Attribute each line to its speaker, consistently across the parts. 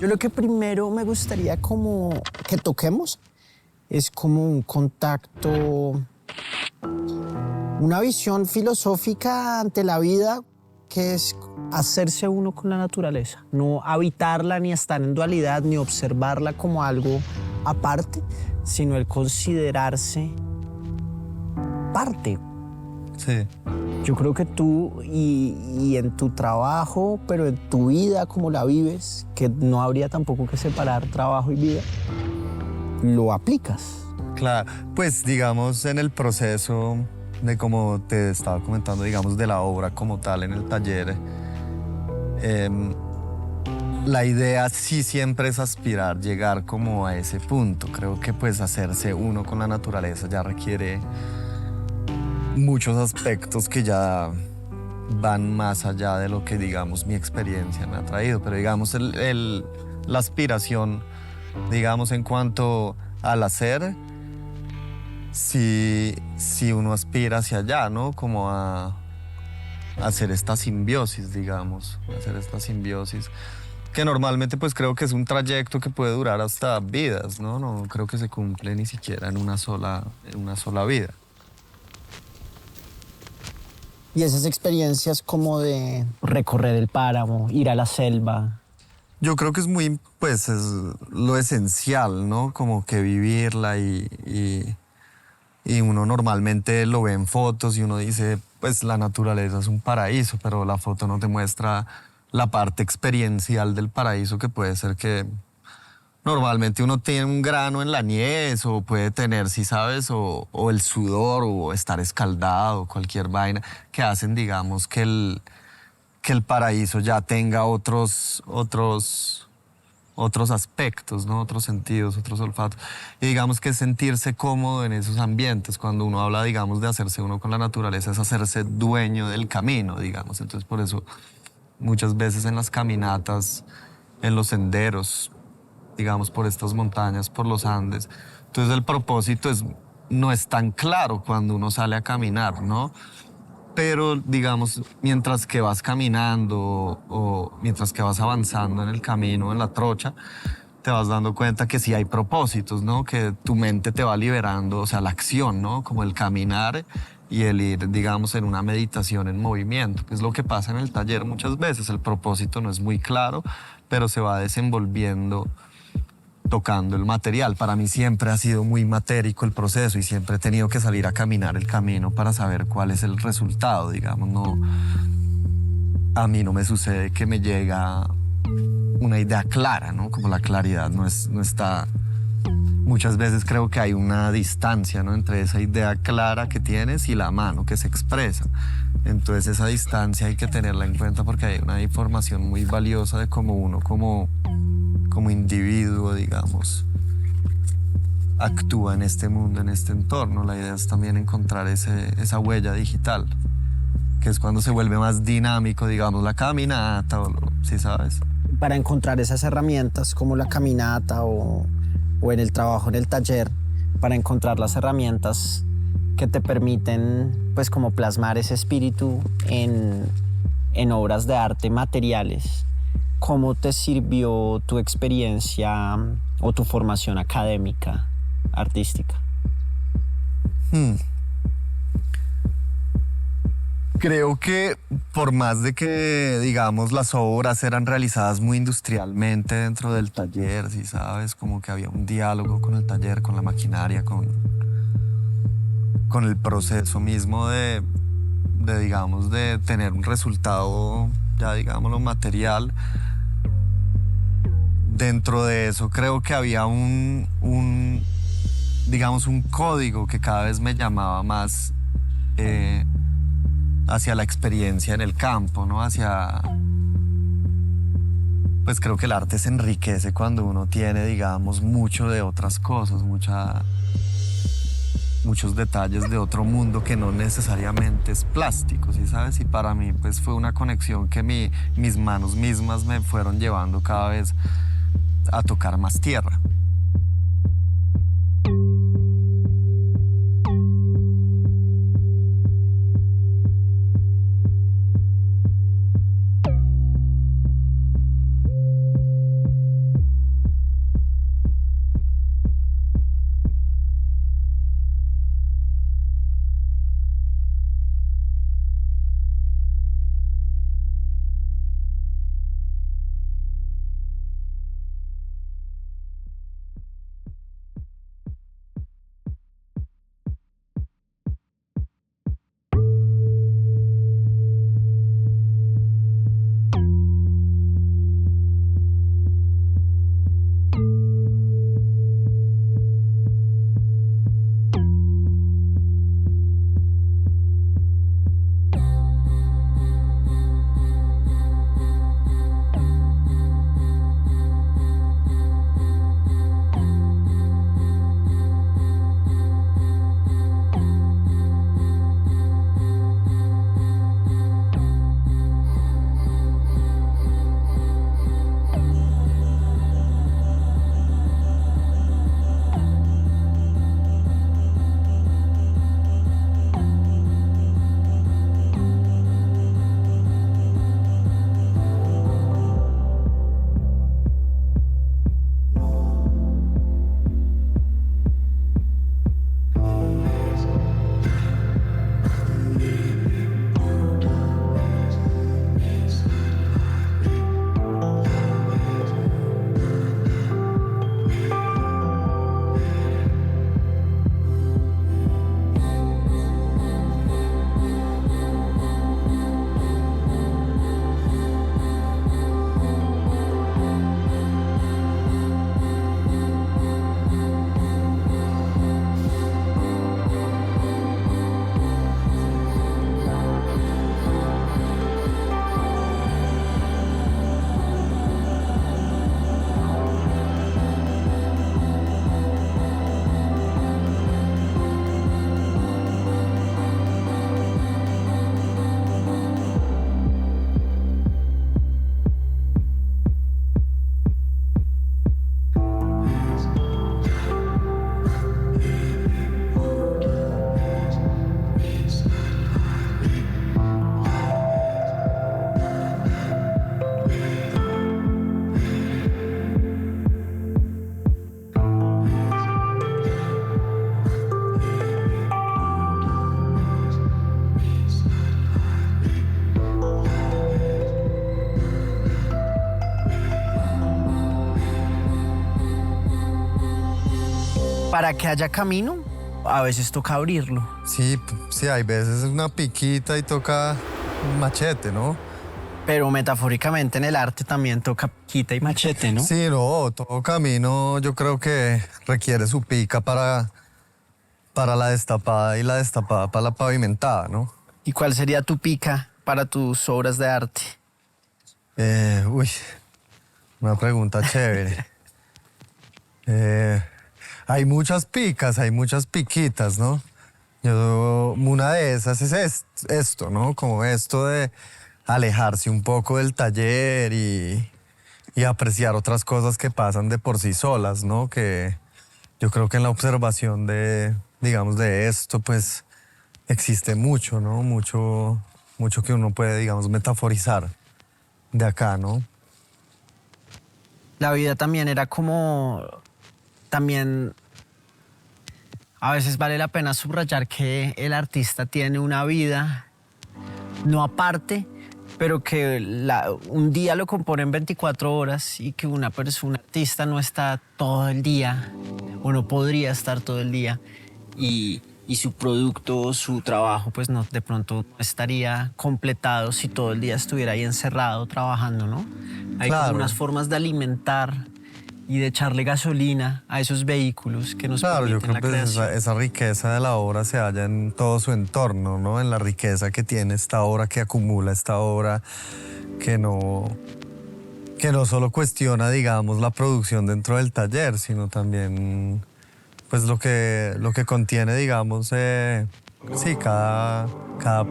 Speaker 1: Yo lo que primero me gustaría como que toquemos es como un contacto, una visión filosófica ante la vida, que es hacerse uno con la naturaleza, no habitarla ni estar en dualidad ni observarla como algo aparte, sino el considerarse parte.
Speaker 2: Sí.
Speaker 1: Yo creo que tú y en tu trabajo, pero en tu vida como la vives, que no habría tampoco que separar trabajo y vida, lo aplicas.
Speaker 2: Claro, pues digamos en el proceso de como te estaba comentando, digamos de la obra como tal en el taller, la idea sí siempre es aspirar, llegar como a ese punto. Creo que pues hacerse uno con la naturaleza ya requiere muchos aspectos que ya van más allá de lo que digamos mi experiencia me ha traído, pero digamos la aspiración, digamos en cuanto al hacer, si uno aspira hacia allá, ¿no? Como a hacer esta simbiosis, digamos, hacer esta simbiosis, que normalmente pues creo que es un trayecto que puede durar hasta vidas, ¿no? No creo que se cumple ni siquiera en una sola vida.
Speaker 1: Y esas experiencias como de recorrer el páramo, ir a la selva.
Speaker 2: Yo creo que es muy, pues es lo esencial, ¿no? Como que vivirla y uno normalmente lo ve en fotos y uno dice, pues la naturaleza es un paraíso, pero la foto no te muestra la parte experiencial del paraíso, que puede ser que normalmente uno tiene un grano en la niez o puede tener, si sabes, o el sudor o estar escaldado, cualquier vaina, que hacen, digamos, que el paraíso ya tenga otros aspectos, ¿no? Otros sentidos, otros olfatos. Y digamos que sentirse cómodo en esos ambientes, cuando uno habla, digamos, de hacerse uno con la naturaleza, es hacerse dueño del camino, digamos. Entonces, por eso, muchas veces en las caminatas, en los senderos, digamos, por estas montañas, por los Andes, entonces el propósito no es tan claro cuando uno sale a caminar, ¿no? Pero, digamos, mientras que vas caminando o mientras que vas avanzando en el camino, en la trocha, te vas dando cuenta que sí hay propósitos, ¿no? Que tu mente te va liberando, o sea, la acción, ¿no? Como el caminar y el ir, digamos, en una meditación en movimiento, que es lo que pasa en el taller muchas veces. El propósito no es muy claro, pero se va desenvolviendo tocando el material. Para mí siempre ha sido muy matérico el proceso y siempre he tenido que salir a caminar el camino para saber cuál es el resultado, digamos. No, a mí no me sucede que me llega una idea clara, ¿no? Como la claridad no está... Muchas veces creo que hay una distancia, ¿no? Entre esa idea clara que tienes y la mano que se expresa. Entonces esa distancia hay que tenerla en cuenta porque hay una información muy valiosa de cómo uno, como individuo, digamos, actúa en este mundo, en este entorno. La idea es también encontrar esa huella digital, que es cuando se vuelve más dinámico, digamos, la caminata, ¿sí sabes?
Speaker 1: Para encontrar esas herramientas como la caminata o en el trabajo en el taller, para encontrar las herramientas que te permiten pues como plasmar ese espíritu en obras de arte materiales. ¿Cómo te sirvió tu experiencia o tu formación académica, artística?
Speaker 2: Creo que por más de que, digamos, las obras eran realizadas muy industrialmente dentro del taller, ¿sí sabes? Como que había un diálogo con el taller, con la maquinaria, con el proceso mismo digamos, de tener un resultado, ya digámoslo, material. Dentro de eso creo que había digamos, un código que cada vez me llamaba más hacia la experiencia en el campo, ¿no? Pues creo que el arte se enriquece cuando uno tiene, digamos, mucho de otras cosas, muchos detalles de otro mundo que no necesariamente es plástico, ¿sí sabes? Y para mí, pues fue una conexión que mis manos mismas me fueron llevando cada vez a tocar más tierra.
Speaker 1: Para que haya camino, a veces toca abrirlo.
Speaker 2: Sí, sí, hay veces es una piquita y toca un machete, ¿no?
Speaker 1: Pero metafóricamente en el arte también toca quita y machete, ¿no?
Speaker 2: Sí, no, todo camino yo creo que requiere su pica para la destapada y la destapada para la pavimentada, ¿no?
Speaker 1: ¿Y cuál sería tu pica para tus obras de arte?
Speaker 2: Uy, una pregunta chévere. Hay muchas picas, hay muchas piquitas, ¿no? Una de esas es esto, ¿no? Como esto de alejarse un poco del taller y apreciar otras cosas que pasan de por sí solas, ¿no? Que yo creo que en la observación de, digamos, de esto, pues existe mucho, ¿no? Mucho que uno puede, digamos, metaforizar de acá, ¿no?
Speaker 1: La vida también era como... También a veces vale la pena subrayar que el artista tiene una vida no aparte, pero que un día lo compone en 24 horas y que una persona, un artista no está todo el día o no podría estar todo el día y su producto, su trabajo, pues no, de pronto no estaría completado si todo el día estuviera ahí encerrado trabajando, ¿no? Hay como
Speaker 2: Claro.
Speaker 1: unas formas de alimentar y de echarle gasolina a esos vehículos que nos
Speaker 2: Claro, yo
Speaker 1: permiten
Speaker 2: creo
Speaker 1: la
Speaker 2: que
Speaker 1: creación.
Speaker 2: esa riqueza de la obra se halla en todo su entorno, ¿no? En la riqueza que tiene esta obra, que acumula esta obra, que no, que no solo cuestiona, digamos, la producción dentro del taller, sino también, pues, lo que contiene, digamos, sí, cada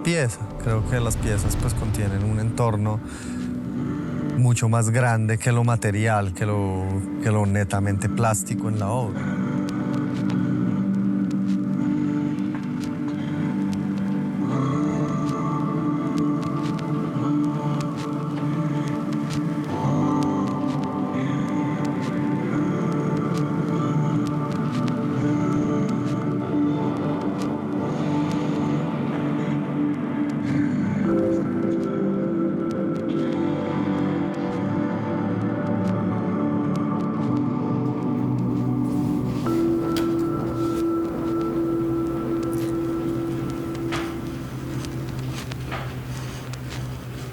Speaker 2: pieza. Creo que las piezas, pues, contienen un entorno mucho más grande que lo material, que lo netamente plástico en la obra.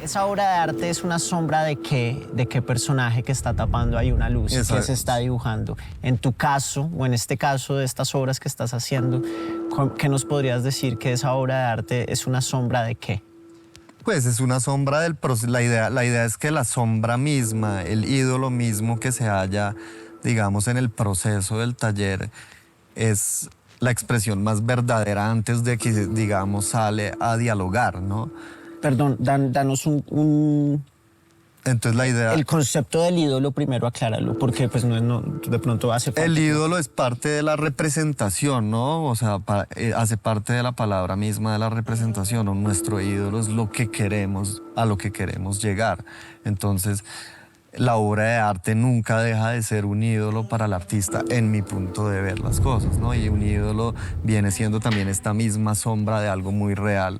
Speaker 1: Esa obra de arte es una sombra de qué personaje que está tapando ahí una luz y que se está dibujando. En tu caso, o en este caso de estas obras que estás haciendo, ¿qué nos podrías decir que esa obra de arte es una sombra de qué?
Speaker 2: Pues es una sombra del proceso. La idea es que la sombra misma, el ídolo mismo que se halla, digamos, en el proceso del taller, es la expresión más verdadera antes de que, digamos, sale a dialogar, ¿no?
Speaker 1: Perdón, danos
Speaker 2: Entonces la idea...
Speaker 1: el concepto del ídolo primero acláralo, porque pues de pronto hace falta.
Speaker 2: El ídolo es parte de la representación, ¿no? O sea, hace parte de la palabra misma de la representación. O nuestro ídolo es lo que queremos, a lo que queremos llegar. Entonces, la obra de arte nunca deja de ser un ídolo para el artista, en mi punto de ver las cosas, ¿no? Y un ídolo viene siendo también esta misma sombra de algo muy real.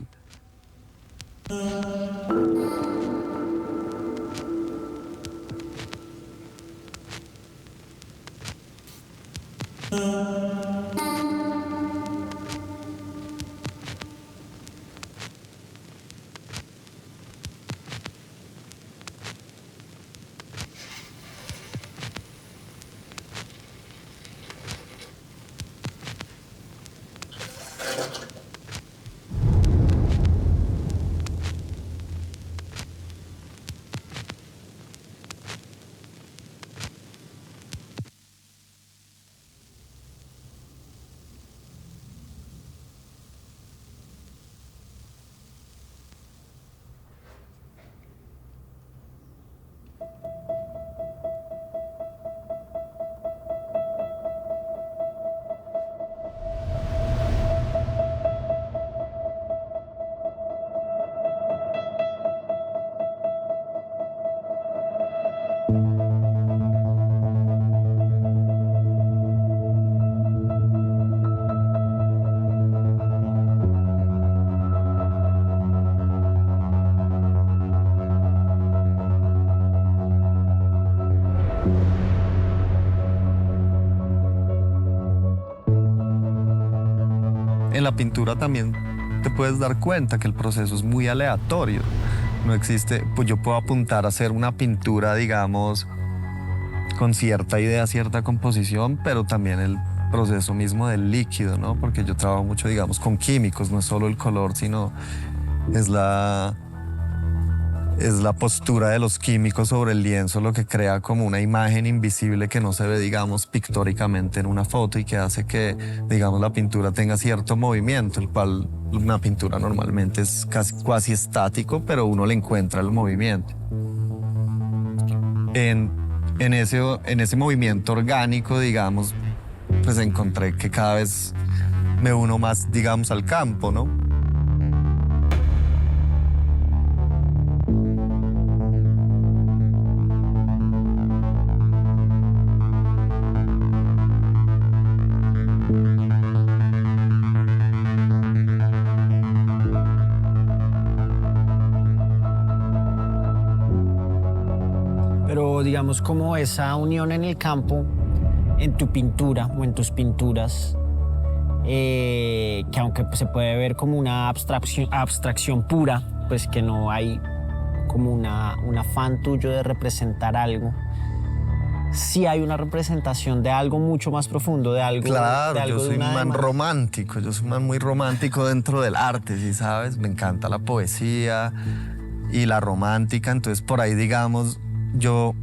Speaker 2: en la pintura también te puedes dar cuenta que el proceso es muy aleatorio. No existe, pues yo puedo apuntar a hacer una pintura, digamos, con cierta idea, cierta composición, pero también el proceso mismo del líquido, ¿no? Porque yo trabajo mucho, digamos, con químicos, no es solo el color, sino es la postura de los químicos sobre el lienzo lo que crea como una imagen invisible que no se ve, digamos, pictóricamente en una foto y que hace que, digamos, la pintura tenga cierto movimiento, el cual una pintura normalmente es casi estático, pero uno le encuentra el movimiento. En ese movimiento orgánico, digamos, pues encontré que cada vez me uno más, digamos, al campo, ¿no?
Speaker 1: Pero digamos como esa unión en el campo, en tu pintura o en tus pinturas, que aunque se puede ver como una abstracción pura, pues que no hay como un afán tuyo de representar algo, sí hay una representación de algo mucho más profundo, de algo.
Speaker 2: Claro,
Speaker 1: de algo
Speaker 2: yo
Speaker 1: de
Speaker 2: soy un
Speaker 1: una
Speaker 2: man
Speaker 1: demanda.
Speaker 2: romántico, yo soy un man muy romántico dentro del arte, ¿sí sabes? Me encanta la poesía y la romántica, entonces por ahí, digamos, yo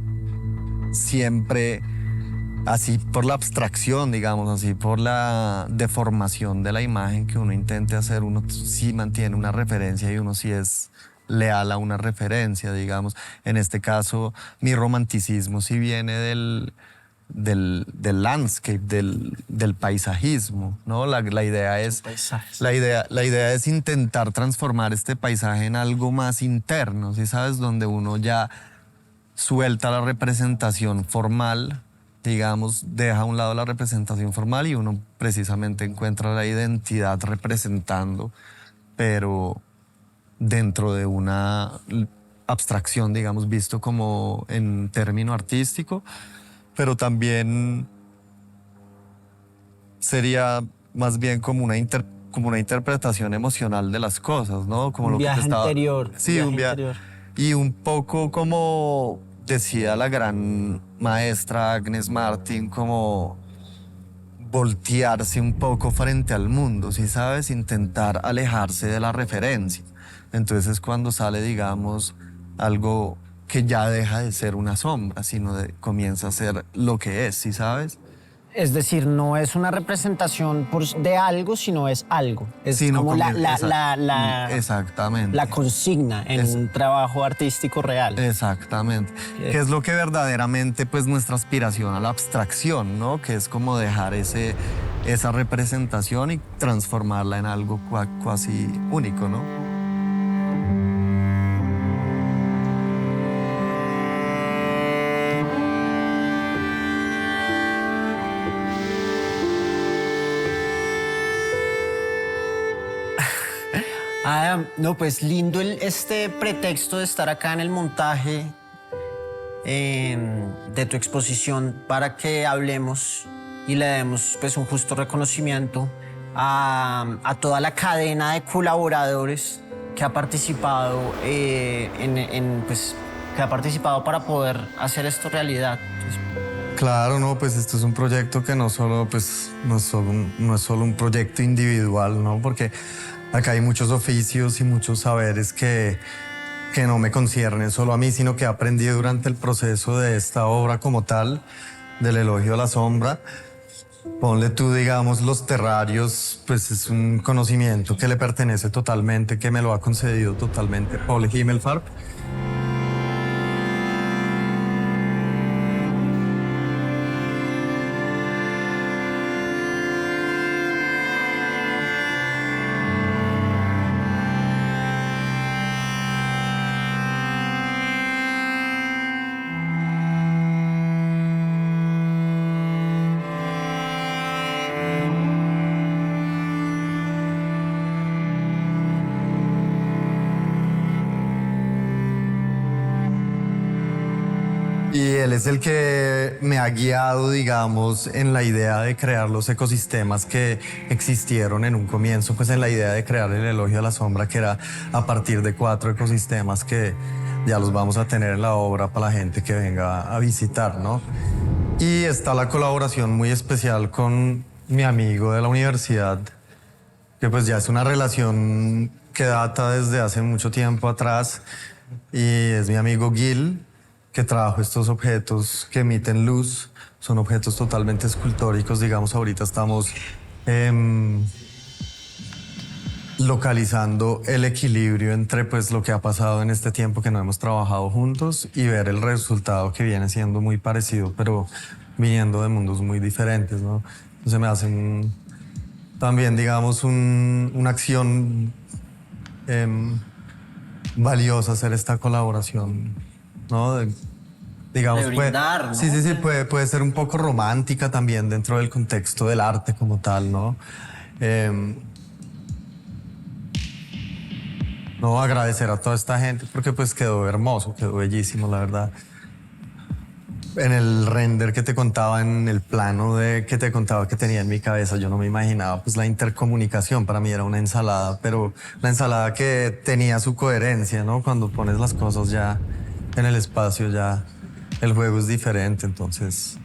Speaker 2: siempre, así por la abstracción, digamos, así por la deformación de la imagen que uno intente hacer, uno sí mantiene una referencia y uno sí es leal a una referencia, digamos. En este caso, mi romanticismo sí viene del landscape, del paisajismo, ¿no? La idea es,
Speaker 1: Paisajes.
Speaker 2: la idea es intentar transformar este paisaje en algo más interno, ¿sí sabes? Donde uno ya suelta la representación formal, digamos, deja a un lado la representación formal y uno precisamente encuentra la identidad representando, pero dentro de una abstracción, digamos, visto como en término artístico, pero también sería más bien como como una interpretación emocional de las cosas, ¿no? Como
Speaker 1: Un
Speaker 2: lo que te
Speaker 1: viaje
Speaker 2: estaba...
Speaker 1: interior.
Speaker 2: Sí, un viaje. Y un poco como decía la gran maestra Agnes Martin, como voltearse un poco frente al mundo, ¿sí sabes? Intentar alejarse de la referencia. Entonces es cuando sale, digamos, algo que ya deja de ser una sombra, sino comienza a ser lo que es, ¿sí sabes?
Speaker 1: Es decir, no es una representación de algo, sino es algo. Es
Speaker 2: Sí, no
Speaker 1: como
Speaker 2: exactamente.
Speaker 1: la consigna en un trabajo artístico real.
Speaker 2: Exactamente. Que es lo que verdaderamente, pues, nuestra aspiración a la abstracción, ¿no? Que es como dejar esa representación y transformarla en algo casi único, ¿no?
Speaker 1: No, pues lindo este pretexto de estar acá en el montaje de tu exposición para que hablemos y le demos pues un justo reconocimiento a toda la cadena de colaboradores que ha participado que ha participado para poder hacer esto realidad.
Speaker 2: Claro, no, pues esto es un proyecto que no solo, pues, no es solo un proyecto individual, ¿no? Porque acá hay muchos oficios y muchos saberes que no me conciernen solo a mí, sino que he aprendido durante el proceso de esta obra como tal, del elogio a la sombra. Ponle tú, digamos, los terrarios, pues es un conocimiento que le pertenece totalmente, que me lo ha concedido totalmente Paul Himmelfarb. Y él es el que me ha guiado, digamos, en la idea de crear los ecosistemas que existieron en un comienzo, pues en la idea de crear el Elogio a la Sombra, que era a partir de 4 ecosistemas que ya los vamos a tener en la obra para la gente que venga a visitar, ¿no? Y está la colaboración muy especial con mi amigo de la universidad, que pues ya es una relación que data desde hace mucho tiempo atrás, y es mi amigo Gil, que trajo estos objetos que emiten luz. Son objetos totalmente escultóricos, digamos. Ahorita estamos localizando el equilibrio entre pues lo que ha pasado en este tiempo que no hemos trabajado juntos y ver el resultado que viene siendo muy parecido, pero viniendo de mundos muy diferentes, ¿no? Entonces me hace también, digamos, una acción valiosa hacer esta colaboración, ¿no? Digamos,
Speaker 3: De brindar, ¿no?
Speaker 2: Sí, puede ser un poco romántica también dentro del contexto del arte como tal, ¿no? No, agradecer a toda esta gente porque pues quedó hermoso, quedó bellísimo, la verdad. En el render que te contaba, en el plano que te contaba que tenía en mi cabeza, yo no me imaginaba pues la intercomunicación. Para mí era una ensalada, pero la ensalada que tenía su coherencia, ¿no? Cuando pones las cosas ya en el espacio, ya el juego es diferente, entonces...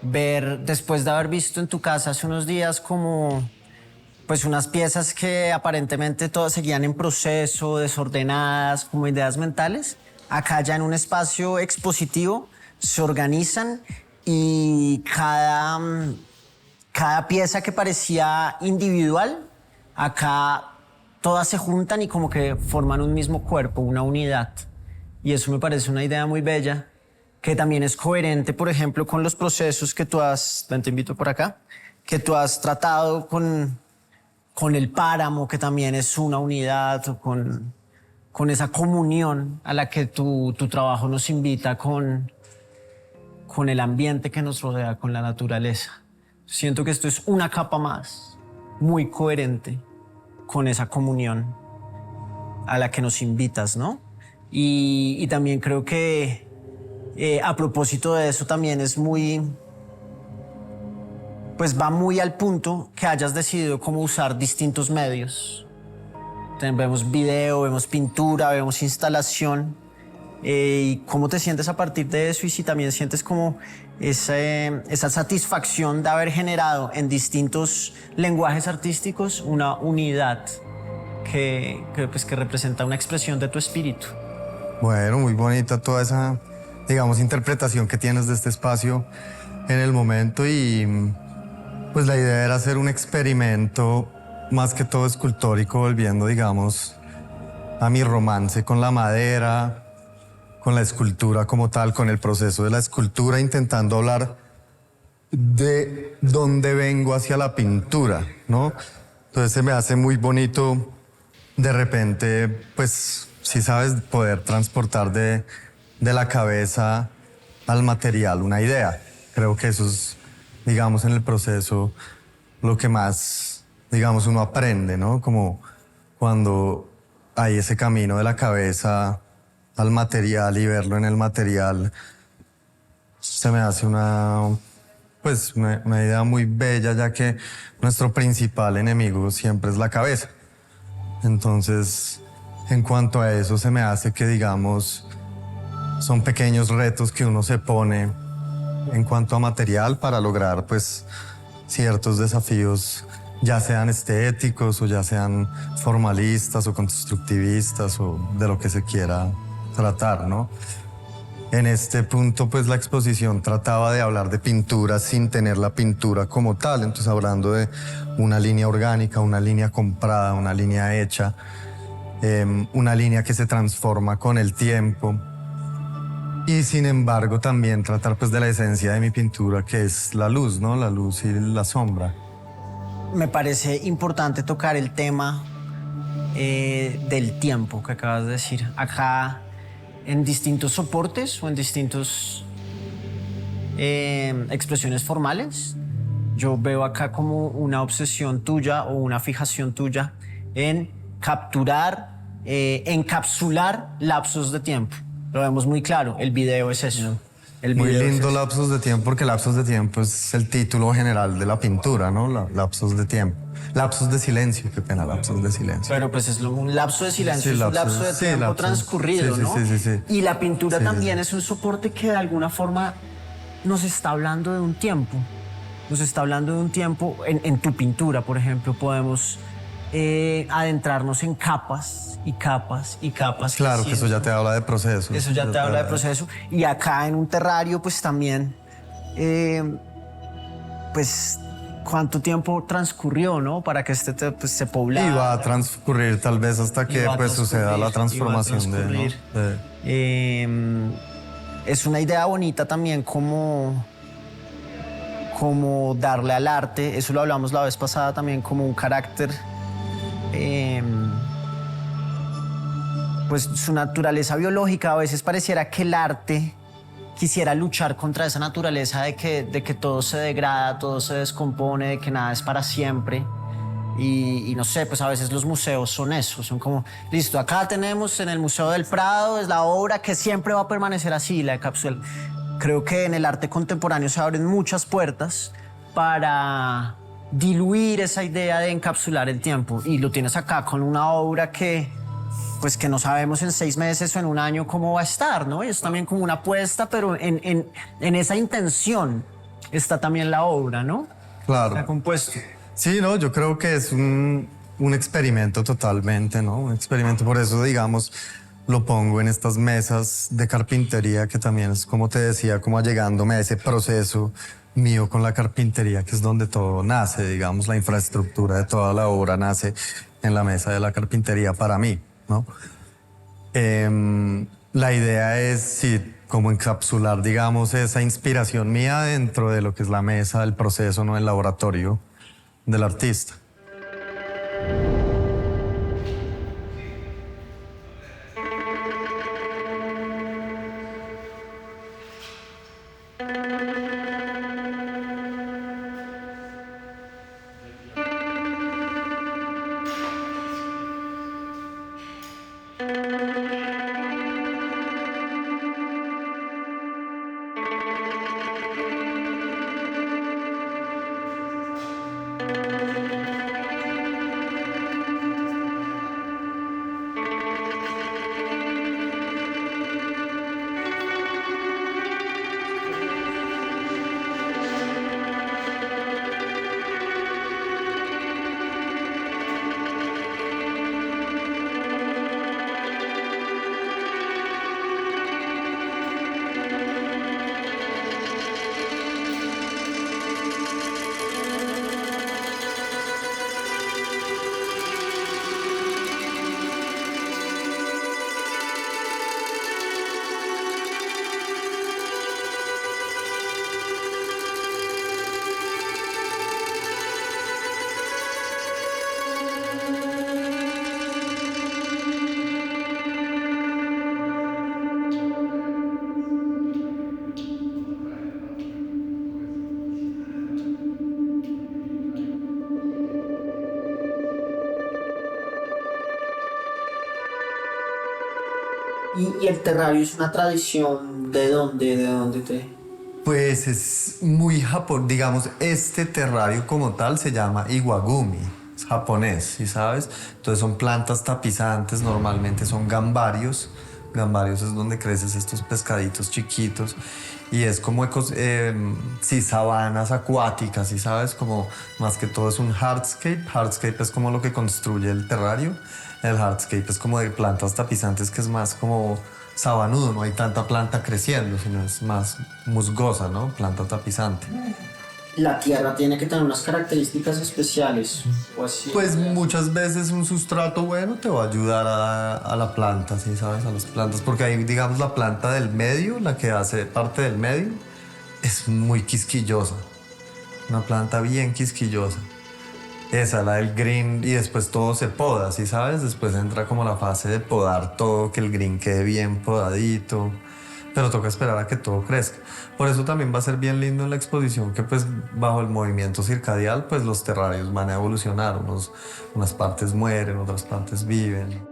Speaker 3: Ver, después de haber visto en tu casa hace unos días como pues unas piezas que aparentemente todas seguían en proceso, desordenadas, como ideas mentales, acá ya en un espacio expositivo se organizan y cada pieza que parecía individual, acá todas se juntan y como que forman un mismo cuerpo, una unidad. Y eso me parece una idea muy bella, que también es coherente, por ejemplo, con los procesos que tú has, ven, te invito por acá, que tú has tratado con el páramo, que también es una unidad, o con esa comunión a la que tu trabajo nos invita con el ambiente que nos rodea, con la naturaleza. Siento que esto es una capa más, muy coherente con esa comunión a la que nos invitas, ¿no? Y también creo que a propósito de eso también es muy, pues va muy al punto que hayas decidido cómo usar distintos medios. Vemos video, vemos pintura, vemos instalación. ¿Y cómo te sientes a partir de eso? Y si también sientes como esa satisfacción de haber generado en distintos lenguajes artísticos una unidad que representa una expresión de tu espíritu.
Speaker 2: Bueno, muy bonita toda esa, digamos, interpretación que tienes de este espacio en el momento, y pues la idea era hacer un experimento más que todo escultórico, volviendo, digamos, a mi romance con la madera, con la escultura como tal, con el proceso de la escultura, intentando hablar de dónde vengo hacia la pintura, ¿no? Entonces se me hace muy bonito de repente, pues, si sabes, poder transportar de la cabeza al material una idea. Creo que eso es, digamos, en el proceso lo que más, digamos, uno aprende, ¿no? Como cuando hay ese camino de la cabeza al material y verlo en el material, se me hace una idea muy bella, ya que nuestro principal enemigo siempre es la cabeza. Entonces, en cuanto a eso, se me hace que, digamos, son pequeños retos que uno se pone en cuanto a material para lograr, pues, ciertos desafíos, ya sean estéticos o ya sean formalistas o constructivistas o de lo que se quiera tratar, ¿no? En este punto, pues la exposición trataba de hablar de pintura sin tener la pintura como tal, entonces hablando de una línea orgánica, una línea comprada, una línea hecha, una línea que se transforma con el tiempo. Y sin embargo también tratar pues de la esencia de mi pintura, que es la luz, ¿no? La luz y la sombra.
Speaker 3: Me parece importante tocar el tema del tiempo que acabas de decir. Acá, en distintos soportes o en distintos expresiones formales, yo veo acá como una obsesión tuya o una fijación tuya en capturar, encapsular lapsos de tiempo. Lo vemos muy claro, el video es eso. El
Speaker 2: Muy
Speaker 3: video es
Speaker 2: lindo
Speaker 3: eso.
Speaker 2: Lapsos de Tiempo, porque Lapsos de Tiempo es el título general de la pintura, ¿no? Lapsos de tiempo. Lapsos de silencio, qué pena, lapsos de silencio.
Speaker 3: Pero pues es un lapso de silencio,
Speaker 2: Sí,
Speaker 3: es un
Speaker 2: lapso,
Speaker 3: lapso de
Speaker 2: sí,
Speaker 3: tiempo
Speaker 2: lapso.
Speaker 3: transcurrido,
Speaker 2: Sí, sí,
Speaker 3: ¿no?
Speaker 2: sí, sí, sí.
Speaker 3: Y la pintura
Speaker 2: Sí, sí,
Speaker 3: también
Speaker 2: sí.
Speaker 3: es un soporte que de alguna forma nos está hablando de un tiempo. Nos está hablando de un tiempo. En tu pintura, por ejemplo, podemos adentrarnos en capas y capas y capas.
Speaker 2: Claro, que eso ya te habla de procesos.
Speaker 3: Eso ya te habla de proceso. Y acá en un terrario, pues también, pues, cuánto tiempo transcurrió, ¿no? Para que pues, se poblara.
Speaker 2: Y va a transcurrir tal vez hasta
Speaker 3: Y
Speaker 2: que
Speaker 3: va a
Speaker 2: pues suceda la
Speaker 3: transcurrir, y va a
Speaker 2: transformación de, ¿no?
Speaker 3: transcurrir. Es una idea bonita también como darle al arte, eso lo hablamos la vez pasada también, como un carácter, pues su naturaleza biológica. A veces pareciera que el arte quisiera luchar contra esa naturaleza de que todo se degrada, todo se descompone, de que nada es para siempre. Y no sé, pues a veces los museos son eso, son como, listo, acá tenemos en el Museo del Prado, es la obra que siempre va a permanecer así, la de cápsula. Creo que en el arte contemporáneo se abren muchas puertas para diluir esa idea de encapsular el tiempo. Y lo tienes acá con una obra que, pues que no sabemos en 6 meses o en un año cómo va a estar, ¿no? Y es también como una apuesta, pero en esa intención está también la obra, ¿no?
Speaker 2: Claro.
Speaker 3: Está compuesto.
Speaker 2: Sí, no, yo creo que es un experimento totalmente, ¿no? Un experimento, por eso, digamos, lo pongo en estas mesas de carpintería, que también es, como te decía, como allegándome a ese proceso mío con la carpintería, que es donde todo nace, digamos, la infraestructura de toda la obra nace en la mesa de la carpintería para mí, ¿no? La idea es, sí, como encapsular, digamos, esa inspiración mía dentro de lo que es la mesa, el proceso, ¿no? El laboratorio del artista.
Speaker 3: ¿Y el terrario es una tradición de dónde? ¿De dónde te...?
Speaker 2: Pues es muy japonés, digamos, este terrario como tal se llama Iwagumi, es japonés, ¿sí sabes? Entonces son plantas tapizantes, normalmente son gambarios. Gambarios es donde crecen estos pescaditos chiquitos y es como sí, sabanas acuáticas, ¿sí sabes? Como más que todo es un hardscape. Hardscape es como lo que construye el terrario. El hardscape es como de plantas tapizantes, que es más como sabanudo, no hay tanta planta creciendo, sino es más musgosa, ¿no? Planta tapizante.
Speaker 3: La tierra tiene que tener unas características especiales, o así.
Speaker 2: Pues muchas veces un sustrato bueno te va a ayudar a la planta, ¿sí sabes? A las plantas, porque ahí, digamos, la planta del medio, la que hace parte del medio, es muy quisquillosa. Una planta bien quisquillosa. Esa, la del green, y después todo se poda, ¿sí sabes? Después entra como la fase de podar todo, que el green quede bien podadito. Pero toca esperar a que todo crezca. Por eso también va a ser bien lindo en la exposición que pues bajo el movimiento circadial pues los terrarios van a evolucionar. Unas partes mueren, otras partes viven.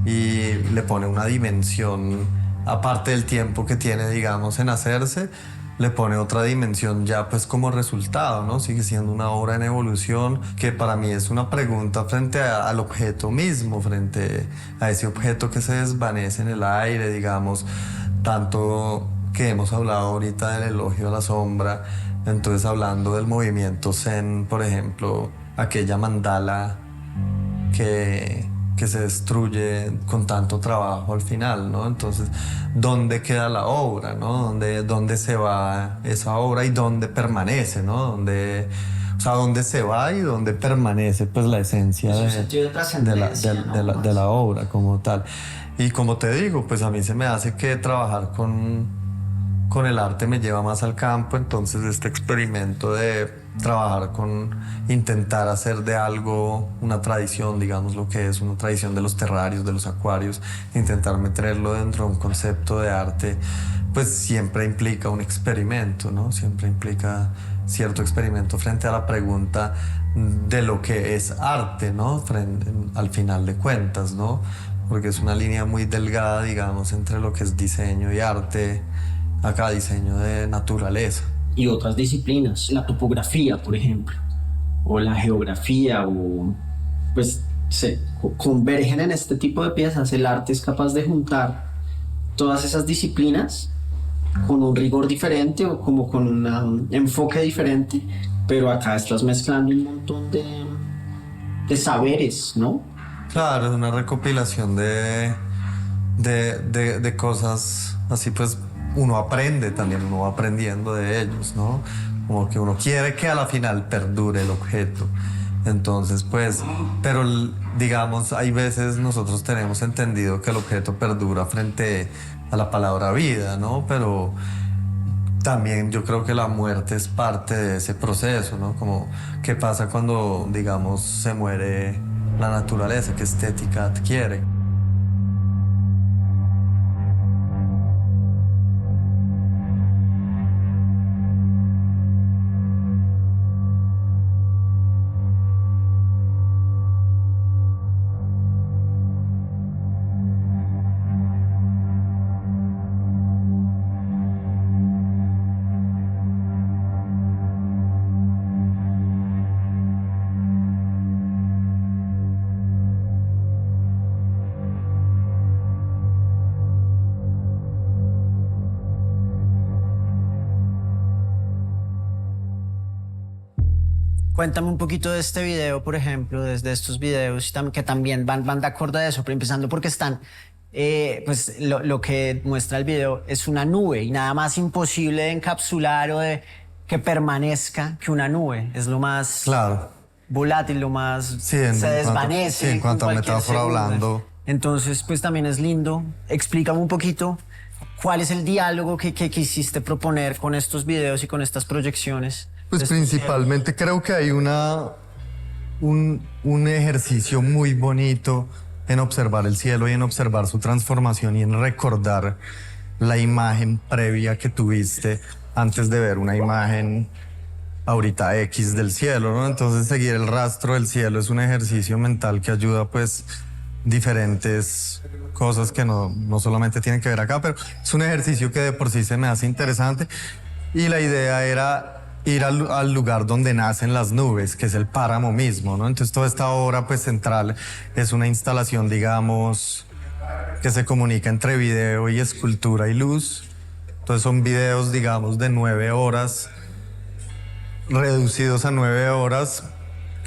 Speaker 2: Y le pone una dimensión, aparte del tiempo que tiene, digamos, en hacerse, le pone otra dimensión ya pues como resultado, ¿no? Sigue siendo una obra en evolución que para mí es una pregunta frente al objeto mismo, frente a ese objeto que se desvanece en el aire, digamos, tanto que hemos hablado ahorita del elogio a la sombra, entonces hablando del movimiento Zen, por ejemplo, aquella mandala que se destruye con tanto trabajo al final, ¿no? Entonces, ¿dónde queda la obra, ¿no? ¿Dónde se va esa obra y dónde permanece, ¿no? ¿Dónde se va y dónde permanece pues la esencia de la obra como tal? Y como te digo, pues a mí se me hace que trabajar con el arte me lleva más al campo, entonces este experimento de trabajar intentar hacer de algo una tradición, digamos lo que es una tradición de los terrarios, de los acuarios, intentar meterlo dentro de un concepto de arte, pues siempre implica un experimento, ¿no? Siempre implica cierto experimento frente a la pregunta de lo que es arte, ¿no? Al final de cuentas, ¿no? Porque es una línea muy delgada, digamos, entre lo que es diseño y arte, acá diseño de naturaleza.
Speaker 3: Y otras disciplinas, la topografía, por ejemplo, o la geografía, o pues se convergen en este tipo de piezas. El arte es capaz de juntar todas esas disciplinas con un rigor diferente o como con un enfoque diferente, pero acá estás mezclando un montón de saberes, ¿no?
Speaker 2: Claro, es una recopilación de cosas así, pues uno aprende también, uno va aprendiendo de ellos, ¿no? Como que uno quiere que a la final perdure el objeto. Entonces, pues, pero digamos, hay veces nosotros tenemos entendido que el objeto perdura frente a la palabra vida, ¿no? Pero también yo creo que la muerte es parte de ese proceso, ¿no? Como, ¿qué pasa cuando, digamos, se muere la naturaleza? ¿Qué estética adquiere?
Speaker 3: Cuéntame un poquito de este video, por ejemplo, desde estos videos que también van de acuerdo a eso, pero empezando porque están, pues lo que muestra el video es una nube y nada más imposible de encapsular o de que permanezca que una nube. Es lo más
Speaker 2: claro,
Speaker 3: volátil, lo más
Speaker 2: sí,
Speaker 3: se desvanece.
Speaker 2: Sí, en cuanto a metáfora hablando.
Speaker 3: Entonces, pues también es lindo. Explícame un poquito cuál es el diálogo que quisiste proponer con estos videos y con estas proyecciones.
Speaker 2: Pues principalmente creo que hay un ejercicio muy bonito en observar el cielo y en observar su transformación y en recordar la imagen previa que tuviste antes de ver una imagen ahorita X del cielo, ¿no? Entonces seguir el rastro del cielo es un ejercicio mental que ayuda pues diferentes cosas que no solamente tienen que ver acá, pero es un ejercicio que de por sí se me hace interesante y la idea era ir al lugar donde nacen las nubes, que es el páramo mismo, ¿no? Entonces toda esta obra pues central es una instalación, digamos, que se comunica entre video y escultura y luz. Entonces son videos, digamos, de 9 horas, reducidos a 9 horas,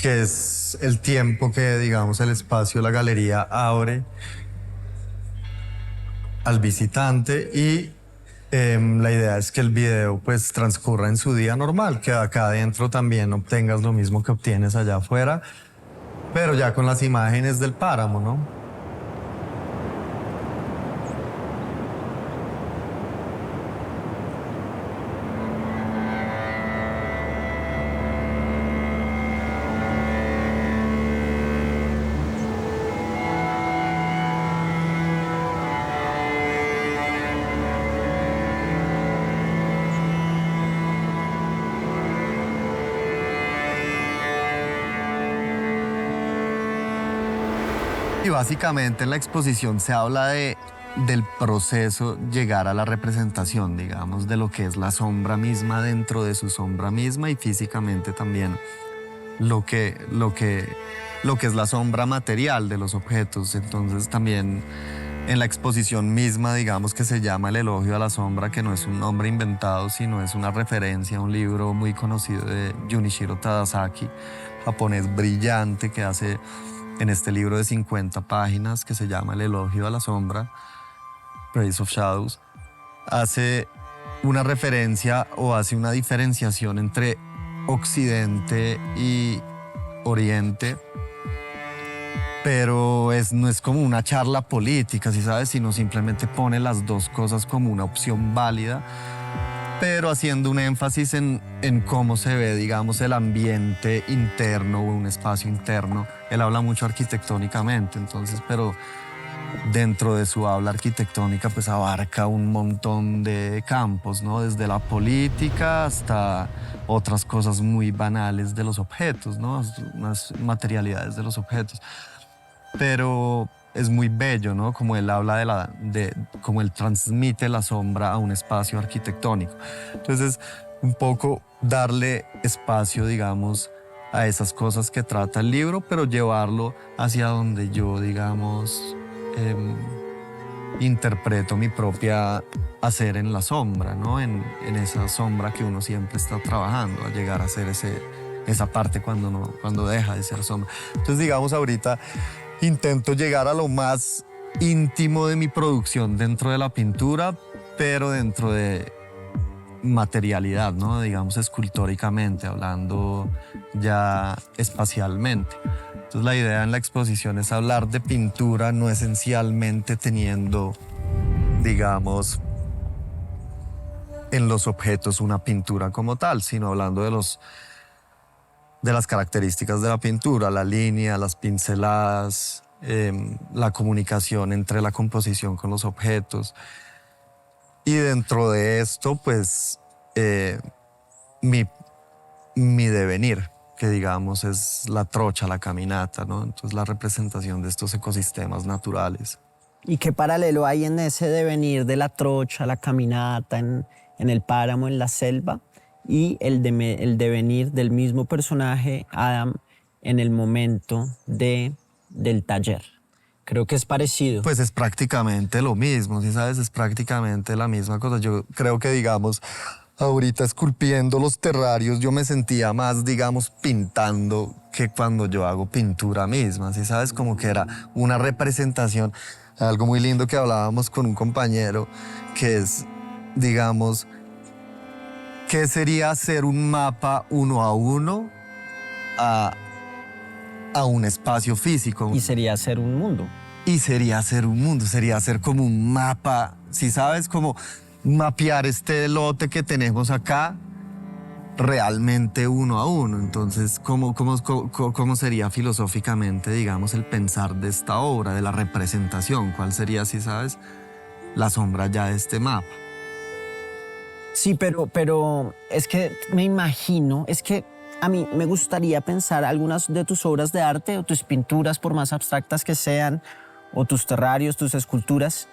Speaker 2: que es el tiempo que, digamos, el espacio, la galería abre al visitante y la idea es que el video pues transcurra en su día normal, que acá adentro también obtengas lo mismo que obtienes allá afuera, pero ya con las imágenes del páramo, ¿no? Y básicamente en la exposición se habla del proceso llegar a la representación, digamos, de lo que es la sombra misma dentro de su sombra misma y físicamente también lo que es la sombra material de los objetos. Entonces también en la exposición misma, digamos que se llama El elogio a la sombra, que no es un nombre inventado, sino es una referencia a un libro muy conocido de Junichiro Tadasaki, japonés brillante, que hace en este libro de 50 páginas que se llama El elogio a la sombra, Praise of Shadows, hace una referencia o hace una diferenciación entre Occidente y Oriente, pero no es como una charla política, ¿sí sabes? Sino simplemente pone las dos cosas como una opción válida, pero haciendo un énfasis en cómo se ve, digamos, el ambiente interno o un espacio interno. Él habla mucho arquitectónicamente, entonces, pero dentro de su habla arquitectónica pues abarca un montón de campos, ¿no? Desde la política hasta otras cosas muy banales de los objetos, ¿no? Unas materialidades de los objetos. Pero es muy bello, ¿no? Como él habla cómo él transmite la sombra a un espacio arquitectónico. Entonces, un poco darle espacio, digamos, a esas cosas que trata el libro, pero llevarlo hacia donde yo, digamos, interpreto mi propia hacer en la sombra, ¿no? En esa sombra que uno siempre está trabajando, a llegar a ser esa parte cuando deja de ser sombra. Entonces, digamos, ahorita intento llegar a lo más íntimo de mi producción dentro de la pintura, pero dentro de materialidad, ¿no? Digamos, escultóricamente, hablando ya espacialmente. Entonces la idea en la exposición es hablar de pintura no esencialmente teniendo, digamos, en los objetos una pintura como tal, sino hablando de las características de la pintura, la línea, las pinceladas, la comunicación entre la composición con los objetos. Y dentro de esto, pues, mi devenir, que digamos es la trocha, la caminata, ¿no? Entonces la representación de estos ecosistemas naturales.
Speaker 3: ¿Y qué paralelo hay en ese devenir de la trocha, la caminata, en el páramo, en la selva, y el devenir del mismo personaje, Adam, en el momento del taller? Creo que es parecido.
Speaker 2: Pues es prácticamente lo mismo, ¿sí sabes? Es prácticamente la misma cosa. Yo creo que, digamos, ahorita esculpiendo los terrarios, yo me sentía más, digamos, pintando que cuando yo hago pintura misma, ¿sí sabes? Como que era una representación. Algo muy lindo que hablábamos con un compañero, que es, digamos, ¿qué sería hacer un mapa uno a uno a un espacio físico?
Speaker 3: Y sería hacer un mundo.
Speaker 2: Y sería hacer un mundo, sería hacer como un mapa, ¿sí sabes? Como mapear este lote que tenemos acá realmente uno a uno. Entonces, ¿cómo sería filosóficamente, digamos, el pensar de esta obra, de la representación? ¿Cuál sería, si sabes, la sombra ya de este mapa?
Speaker 3: Sí, pero es que me imagino, es que a mí me gustaría pensar algunas de tus obras de arte o tus pinturas, por más abstractas que sean, o tus terrarios, tus esculturas,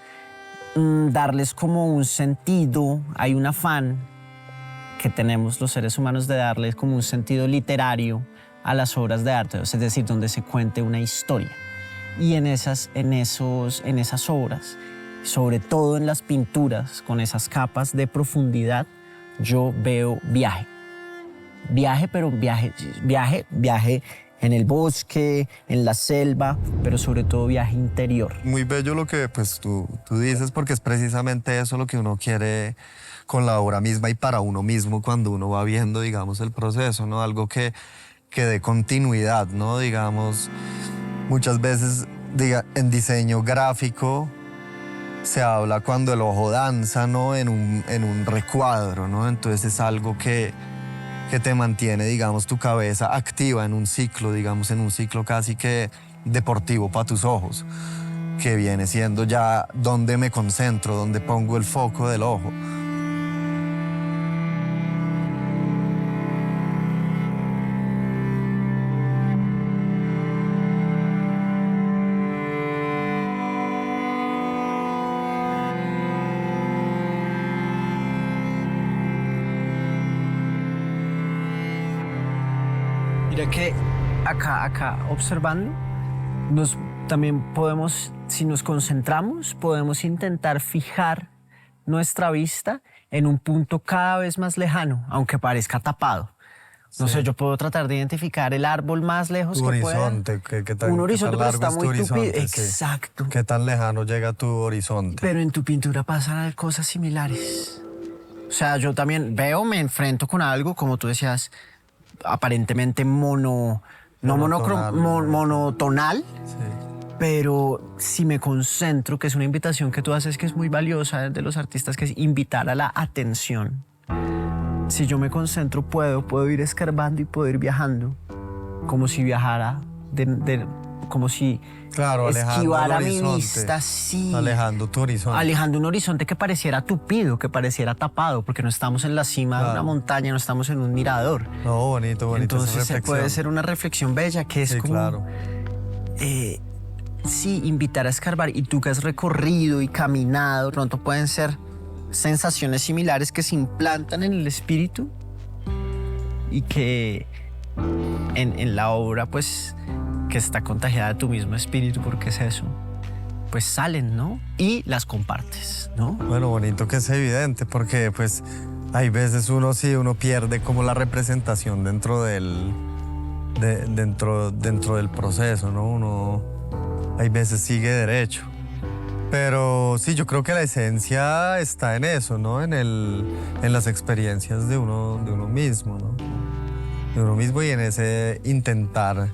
Speaker 3: darles como un sentido. Hay un afán que tenemos los seres humanos de darles como un sentido literario a las obras de arte, es decir, donde se cuente una historia. Y en esas obras, sobre todo en las pinturas, con esas capas de profundidad, yo veo viaje. Viaje, pero viaje en el bosque, en la selva, pero sobre todo viaje interior.
Speaker 2: Muy bello lo que pues, tú dices, porque es precisamente eso lo que uno quiere con la obra misma y para uno mismo cuando uno va viendo, digamos, el proceso, ¿no? Algo que dé continuidad, ¿no? Digamos, muchas veces en diseño gráfico se habla cuando el ojo danza, ¿no? En un recuadro, ¿no? Entonces es algo que te mantiene, digamos, tu cabeza activa en un ciclo, digamos, en un ciclo casi que deportivo para tus ojos, que viene siendo ya donde me concentro, donde pongo el foco del ojo.
Speaker 3: Mira que acá observando, también podemos, si nos concentramos, podemos intentar fijar nuestra vista en un punto cada vez más lejano, aunque parezca tapado. No sé, yo puedo tratar de identificar el árbol más lejos
Speaker 2: Tu
Speaker 3: que
Speaker 2: horizonte,
Speaker 3: pueda. Un horizonte, pero está muy tupido. Exacto.
Speaker 2: ¿Qué tan lejano llega tu horizonte?
Speaker 3: Pero en tu pintura pasan cosas similares. O sea, yo también me enfrento con algo, como tú decías, aparentemente monotonal,
Speaker 2: Sí.
Speaker 3: pero si me concentro, que es una invitación que tú haces que es muy valiosa de los artistas, que es invitar a la atención. Si yo me concentro, puedo ir escarbando y puedo ir viajando, como si viajara, como si
Speaker 2: Claro,
Speaker 3: esquivara mi vista, sí.
Speaker 2: Alejando tu horizonte.
Speaker 3: Alejando un horizonte que pareciera tupido, que pareciera tapado, porque no estamos en la cima de una montaña, no estamos en un mirador.
Speaker 2: No, bonito.
Speaker 3: Entonces puede ser una reflexión bella, que es
Speaker 2: sí,
Speaker 3: como...
Speaker 2: claro.
Speaker 3: Sí, invitar a escarbar. Y tú que has recorrido y caminado, pronto pueden ser sensaciones similares que se implantan en el espíritu y que en la obra, pues, que está contagiada de tu mismo espíritu, porque es eso, pues salen, ¿no? Y las compartes, ¿no?
Speaker 2: Bueno, bonito que es evidente, porque pues hay veces uno pierde como la representación dentro del proceso, ¿no? Uno hay veces sigue derecho. Pero sí, yo creo que la esencia está en eso, ¿no? En las experiencias de uno mismo, ¿no? De uno mismo y en ese intentar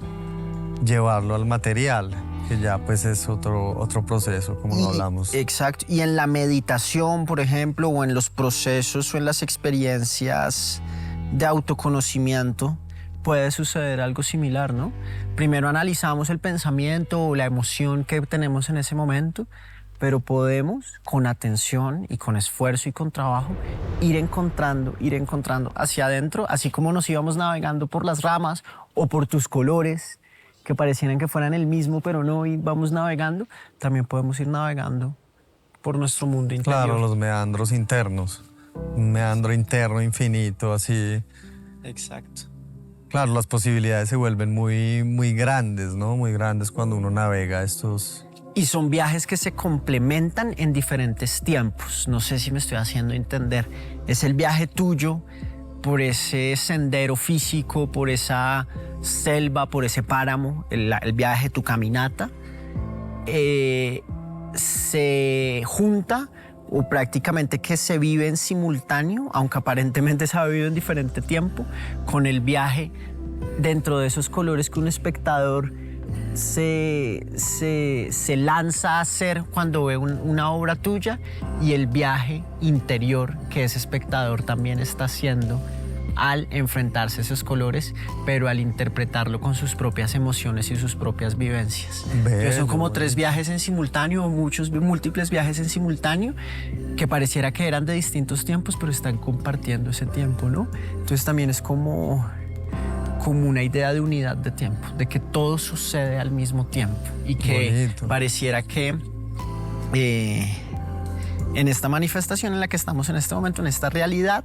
Speaker 2: llevarlo al material, que ya pues es otro proceso, como lo hablamos.
Speaker 3: Exacto. Y en la meditación, por ejemplo, o en los procesos o en las experiencias de autoconocimiento, puede suceder algo similar, ¿no? Primero analizamos el pensamiento o la emoción que tenemos en ese momento, pero podemos, con atención y con esfuerzo y con trabajo, ir encontrando hacia adentro, así como nos íbamos navegando por las ramas o por tus colores, que parecieran que fueran el mismo, pero no, y vamos navegando, también podemos ir navegando por nuestro mundo interior.
Speaker 2: Claro, los meandros internos, un meandro interno infinito, así.
Speaker 3: Exacto.
Speaker 2: Claro, las posibilidades se vuelven muy grandes, ¿no? Muy grandes cuando uno navega estos...
Speaker 3: Y son viajes que se complementan en diferentes tiempos. No sé si me estoy haciendo entender. Es el viaje tuyo por ese sendero físico, por esa selva, por ese páramo, el viaje, tu caminata, se junta o prácticamente que se vive en simultáneo, aunque aparentemente se ha vivido en diferente tiempo, con el viaje dentro de esos colores que un espectador se lanza a hacer cuando ve una obra tuya, y el viaje interior que ese espectador también está haciendo al enfrentarse a esos colores, pero al interpretarlo con sus propias emociones y sus propias vivencias. Entonces son como 3 viajes en simultáneo, múltiples viajes en simultáneo, que pareciera que eran de distintos tiempos, pero están compartiendo ese tiempo, ¿no? Entonces también es como una idea de unidad de tiempo, de que todo sucede al mismo tiempo y que
Speaker 2: Bonito.
Speaker 3: pareciera que en esta manifestación en la que estamos en este momento, en esta realidad,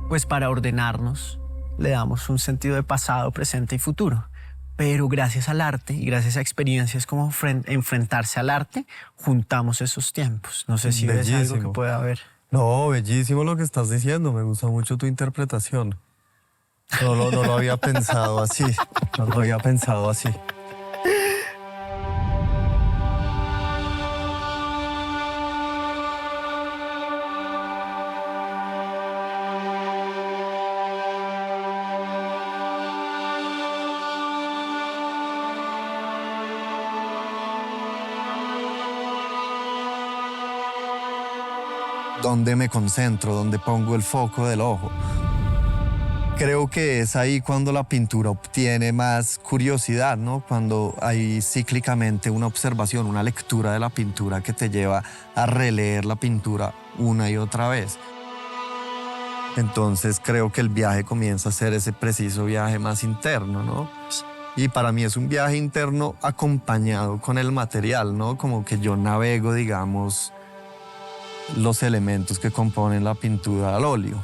Speaker 3: pues para ordenarnos le damos un sentido de pasado, presente y futuro. Pero gracias al arte y gracias a experiencias como enfrentarse al arte, juntamos esos tiempos. No sé si ves algo que pueda haber.
Speaker 2: No, bellísimo lo que estás diciendo. Me gusta mucho tu interpretación. No lo había pensado así. No lo había pensado así. ¿Dónde me concentro? ¿Dónde pongo el foco del ojo? Creo que es ahí cuando la pintura obtiene más curiosidad, ¿no? Cuando hay cíclicamente una observación, una lectura de la pintura que te lleva a releer la pintura una y otra vez. Entonces creo que el viaje comienza a ser ese preciso viaje más interno, ¿no? Y para mí es un viaje interno acompañado con el material, ¿no? Como que yo navego, digamos, los elementos que componen la pintura al óleo,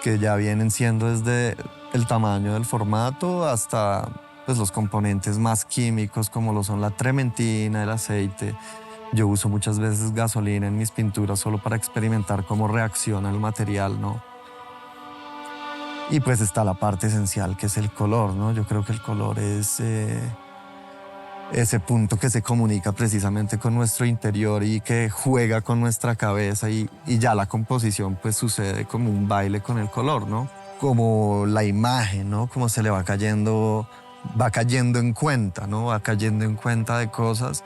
Speaker 2: que ya vienen siendo desde el tamaño del formato hasta pues, los componentes más químicos como lo son la trementina, el aceite. Yo uso muchas veces gasolina en mis pinturas solo para experimentar cómo reacciona el material, ¿no? Y pues está la parte esencial que es el color, ¿no? Yo creo que el color es ese punto que se comunica precisamente con nuestro interior y que juega con nuestra cabeza y ya la composición pues sucede como un baile con el color, ¿no? Como la imagen, ¿no? Como se le va cayendo en cuenta, ¿no? Va cayendo en cuenta de cosas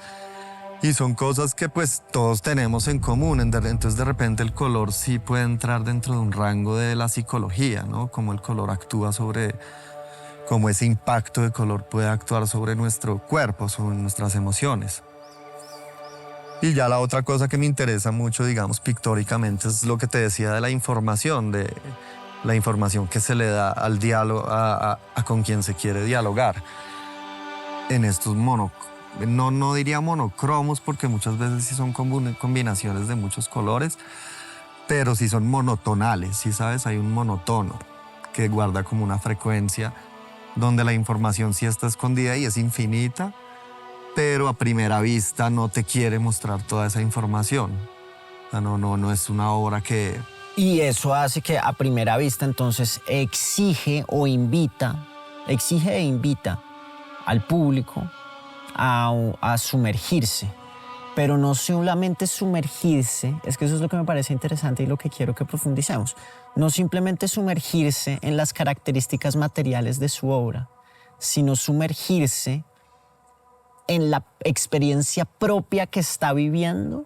Speaker 2: y son cosas que pues todos tenemos en común. Entonces de repente el color sí puede entrar dentro de un rango de la psicología, ¿no? Como el color actúa sobre cómo ese impacto de color puede actuar sobre nuestro cuerpo, sobre nuestras emociones. Y ya la otra cosa que me interesa mucho, digamos, pictóricamente, es lo que te decía de la información que se le da al diálogo, a con quien se quiere dialogar. En estos no diría monocromos, porque muchas veces sí son combinaciones de muchos colores, pero sí son monotonales, ¿sí sabes? Hay un monotono que guarda como una frecuencia donde la información sí está escondida y es infinita, pero a primera vista no te quiere mostrar toda esa información. O sea, no es una obra que...
Speaker 3: Y eso hace que a primera vista entonces exige e invita al público a sumergirse. Pero no solamente sumergirse, es que eso es lo que me parece interesante y lo que quiero que profundicemos. No simplemente sumergirse en las características materiales de su obra, sino sumergirse en la experiencia propia que está viviendo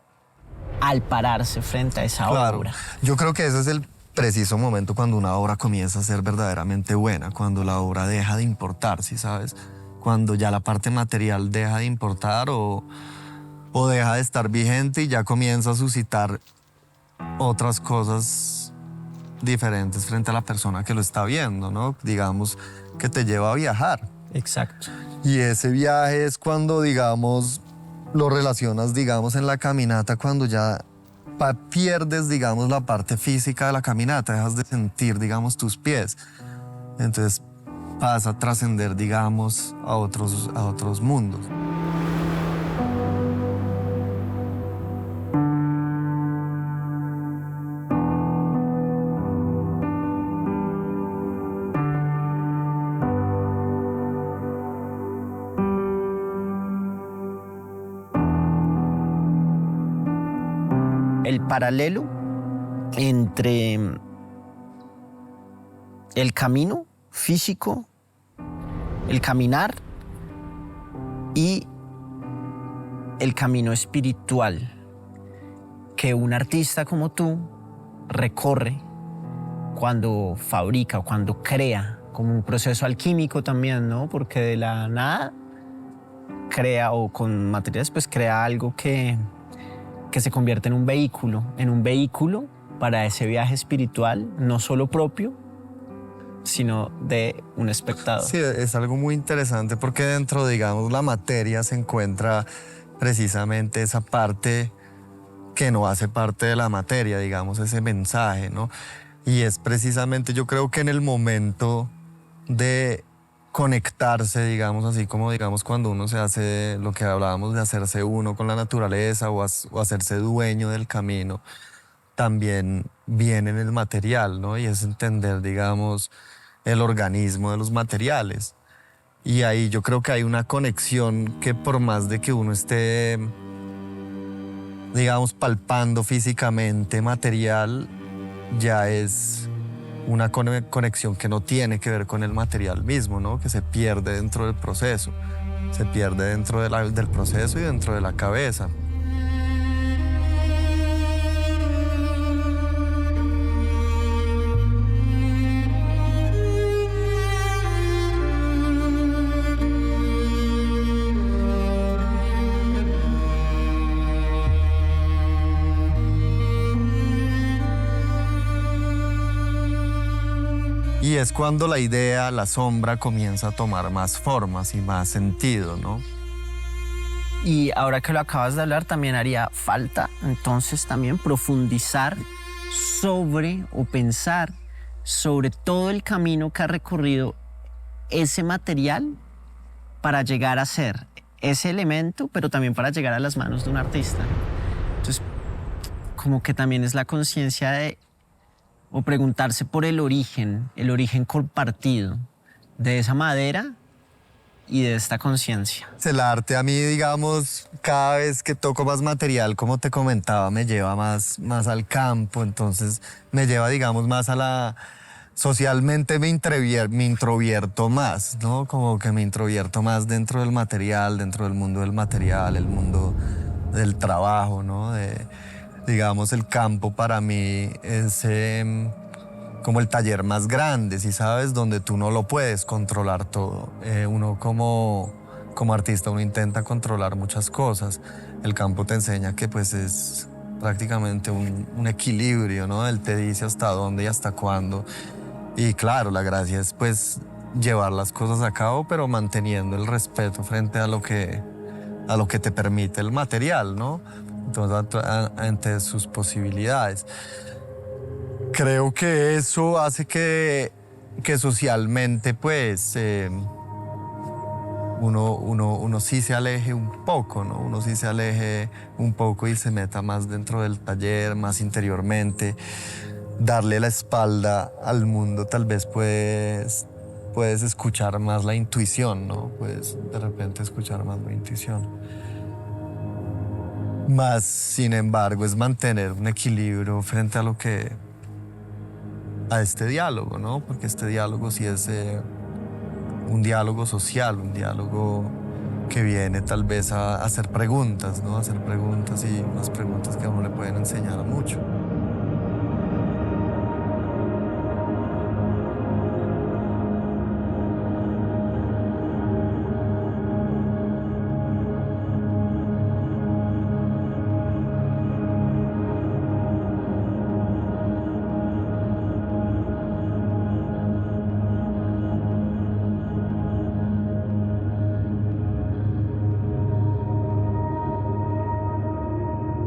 Speaker 3: al pararse frente a esa obra.
Speaker 2: Yo creo que ese es el preciso momento cuando una obra comienza a ser verdaderamente buena, cuando la obra deja de importar, ¿sí sabes? Cuando ya la parte material deja de importar o deja de estar vigente y ya comienza a suscitar otras cosas diferentes frente a la persona que lo está viendo, ¿no? Digamos, que te lleva a viajar.
Speaker 3: Exacto.
Speaker 2: Y ese viaje es cuando, digamos, lo relacionas, digamos, en la caminata, cuando ya pierdes, digamos, la parte física de la caminata, dejas de sentir, digamos, tus pies. Entonces pasa a trascender, digamos, a otros mundos.
Speaker 3: El paralelo entre el camino físico, el caminar y el camino espiritual, que un artista como tú recorre cuando fabrica o cuando crea, como un proceso alquímico también, ¿no? Porque de la nada crea, o con materiales, pues crea algo que se convierte en un vehículo para ese viaje espiritual, no solo propio, sino de un espectador.
Speaker 2: Sí, es algo muy interesante porque dentro, digamos, la materia se encuentra precisamente esa parte que no hace parte de la materia, digamos, ese mensaje, ¿no? Y es precisamente, yo creo que en el momento de conectarse, digamos, así como, digamos, cuando uno se hace lo que hablábamos de hacerse uno con la naturaleza o hacerse dueño del camino, también viene en el material, ¿no? Y es entender, digamos, el organismo de los materiales. Y ahí yo creo que hay una conexión que por más de que uno esté, digamos, palpando físicamente material, ya es una conexión que no tiene que ver con el material mismo, ¿no? Que se pierde dentro del proceso, se pierde dentro del proceso y dentro de la cabeza. Y es cuando la idea, la sombra, comienza a tomar más formas y más sentido, ¿no?
Speaker 3: Y ahora que lo acabas de hablar, también haría falta entonces también profundizar sobre o pensar sobre todo el camino que ha recorrido ese material para llegar a ser ese elemento, pero también para llegar a las manos de un artista. Entonces, como que también es la conciencia de, o preguntarse por el origen compartido de esa madera y de esta conciencia.
Speaker 2: El arte a mí, digamos, cada vez que toco más material, como te comentaba, me lleva más al campo, entonces me lleva, digamos, más a la... Socialmente me introvierto más, ¿no? Como que me introvierto más dentro del material, dentro del mundo del material, el mundo del trabajo, ¿no? Digamos, el campo para mí es como el taller más grande, ¿sí sabes? Donde tú no lo puedes controlar todo. Uno como artista, uno intenta controlar muchas cosas. El campo te enseña que pues es prácticamente un equilibrio, ¿no? Él te dice hasta dónde y hasta cuándo. Y claro, la gracia es pues llevar las cosas a cabo, pero manteniendo el respeto frente a lo que te permite el material, ¿no? Entonces, ante sus posibilidades. Creo que eso hace que socialmente, pues, uno sí se aleje un poco, ¿no? Uno sí se aleje un poco y se meta más dentro del taller, más interiormente. Darle la espalda al mundo, tal vez puedes escuchar más la intuición, ¿no? Puedes de repente escuchar más la intuición. Más, sin embargo, es mantener un equilibrio frente a este diálogo, ¿no? Porque este diálogo sí es un diálogo social, un diálogo que viene tal vez a hacer preguntas, ¿no? A hacer preguntas y unas preguntas que a uno le pueden enseñar a mucho.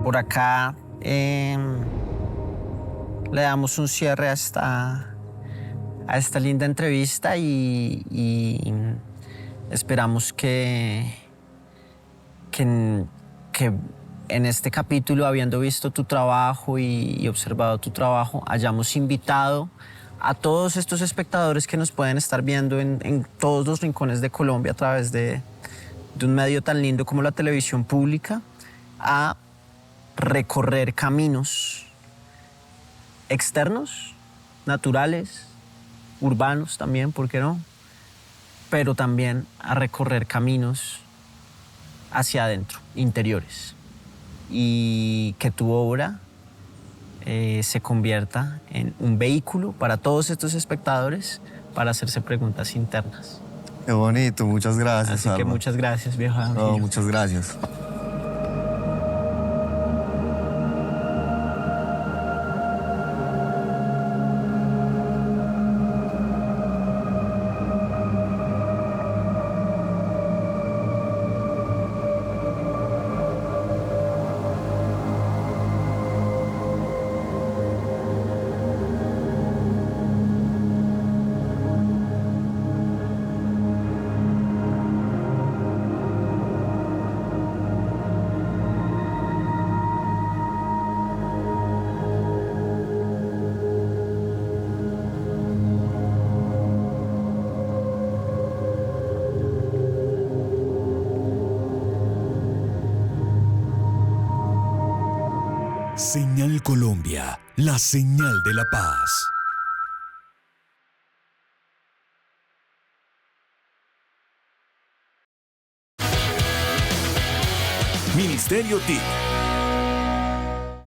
Speaker 3: Por acá le damos un cierre a esta linda entrevista y esperamos que en este capítulo, habiendo visto tu trabajo y observado tu trabajo, hayamos invitado a todos estos espectadores que nos pueden estar viendo en todos los rincones de Colombia a través de un medio tan lindo como la televisión pública, a recorrer caminos externos, naturales, urbanos también, ¿por qué no? Pero también a recorrer caminos hacia adentro, interiores. Y que tu obra se convierta en un vehículo para todos estos espectadores para hacerse preguntas internas.
Speaker 2: Qué bonito, muchas gracias.
Speaker 3: Así que
Speaker 2: Alma.
Speaker 3: muchas gracias, viejo.
Speaker 2: No, muchas gracias.
Speaker 4: Señal Colombia, la señal de la paz. Ministerio TIC,